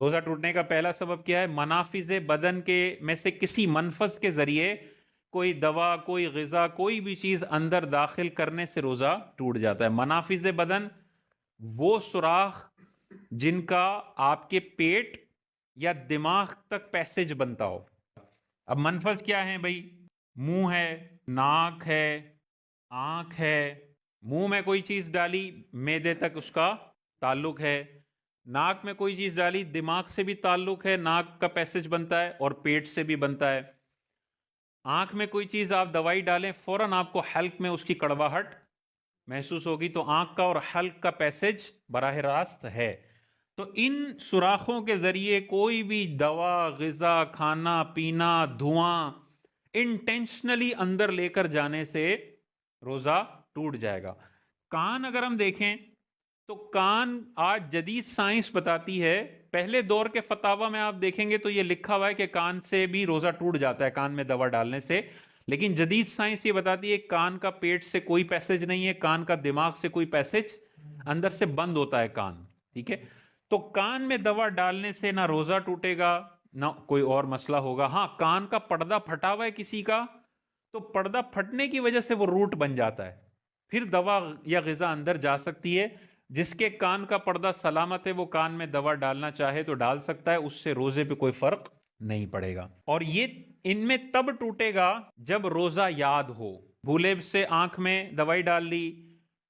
रोजा टूटने का पहला सबब क्या है? मनाफिज बदन के में से किसी मनफस के जरिए कोई दवा, कोई ग़िज़ा, कोई भी चीज अंदर दाखिल करने से रोजा टूट जाता है। मनाफिज बदन वो सुराख जिनका आपके पेट या दिमाग तक पैसेज बनता हो। अब मनफज क्या है भाई? मुंह है, नाक है, आंख है। मुंह में कोई चीज डाली, मैदे तक उसका ताल्लुक है। नाक में कोई चीज डाली, दिमाग से भी ताल्लुक है, नाक का पैसेज बनता है और पेट से भी बनता है। आंख में कोई चीज आप दवाई डालें, फौरन आपको हल्क में उसकी कड़वाहट महसूस होगी, तो आंख का और हल्क का पैसेज बराह रास्त है। तो इन सुराखों के जरिए कोई भी दवा, ग़िज़ा, खाना पीना, धुआं इंटेंशनली अंदर लेकर जाने से रोजा टूट जाएगा। कान अगर हम देखें तो कान आज जदीद साइंस बताती है, पहले दौर के फतावा में आप देखेंगे तो ये लिखा हुआ है कि कान से भी रोजा टूट जाता है कान में दवा डालने से। लेकिन जदीद साइंस ये बताती है कान का पेट से कोई पैसेज नहीं है, कान का दिमाग से कोई पैसेज, अंदर से बंद होता है कान। ठीक है, तो कान में दवा डालने से ना रोजा टूटेगा ना कोई और मसला होगा। हाँ, कान का पर्दा फटा हुआ है किसी का, तो पर्दा फटने की वजह से वो रूट बन जाता है, फिर दवा या ग़िज़ा अंदर जा सकती है। जिसके कान का पर्दा सलामत है वो कान में दवा डालना चाहे तो डाल सकता है, उससे रोजे पे कोई फर्क नहीं पड़ेगा। और ये इनमें तब टूटेगा जब रोजा याद हो। भूले से आंख में दवाई डाल ली,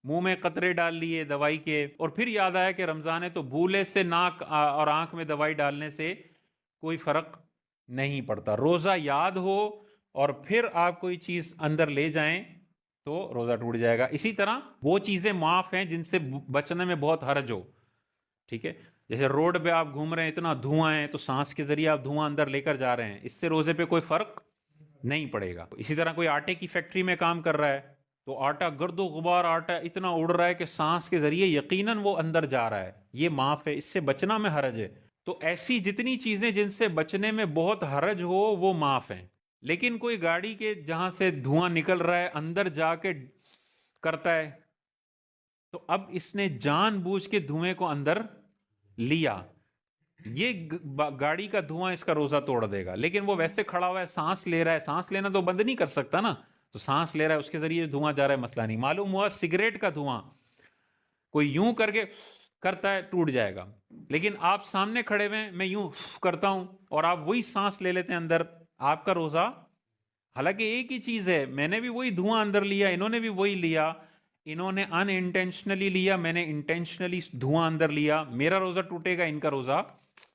मुंह में कतरे डाल लिए दवाई के, और फिर याद आया कि रमजान है, तो भूले से नाक और आंख में दवाई डालने से कोई फर्क नहीं पड़ता। रोजा याद हो और फिर आप कोई चीज अंदर ले जाएं तो रोजा टूट जाएगा। इसी तरह वो चीजें माफ हैं जिनसे बचने में बहुत हर्ज हो। ठीक है, जैसे रोड पे आप घूम रहे हैं, इतना धुआं है, तो सांस के जरिए आप धुआं अंदर लेकर जा रहे हैं, इससे रोजे पे कोई फर्क नहीं पड़ेगा। इसी तरह कोई आटे की फैक्ट्री में काम कर रहा है, तो आटा गर्दो गुबार, आटा इतना उड़ रहा है कि सांस के जरिए यकीनन वो अंदर जा रहा है, ये माफ है, इससे बचना में हरज है। तो ऐसी जितनी चीजें जिनसे बचने में बहुत हरज हो वो माफ है। लेकिन कोई गाड़ी के जहां से धुआं निकल रहा है अंदर जाके करता है, तो अब इसने जानबूझ के धुएं को अंदर लिया, ये गाड़ी का धुआं इसका रोजा तोड़ देगा। लेकिन वो वैसे खड़ा हुआ है, सांस ले रहा है, सांस लेना तो बंद नहीं कर सकता ना, तो सांस ले रहा है, उसके जरिए धुआं जा रहा है, मसला नहीं। मालूम हुआ सिगरेट का धुआं कोई यूं करके करता है, टूट जाएगा। लेकिन आप सामने खड़े हुए, मैं यूं करता हूं और आप वही सांस ले लेते हैं अंदर, आपका रोजा, हालांकि एक ही चीज है, मैंने भी वही धुआं अंदर लिया, इन्होंने भी वही लिया, इन्होंने अनइंटेंशनली लिया, मैंने इंटेंशनली धुआं अंदर लिया, मेरा रोजा टूटेगा, इनका रोजा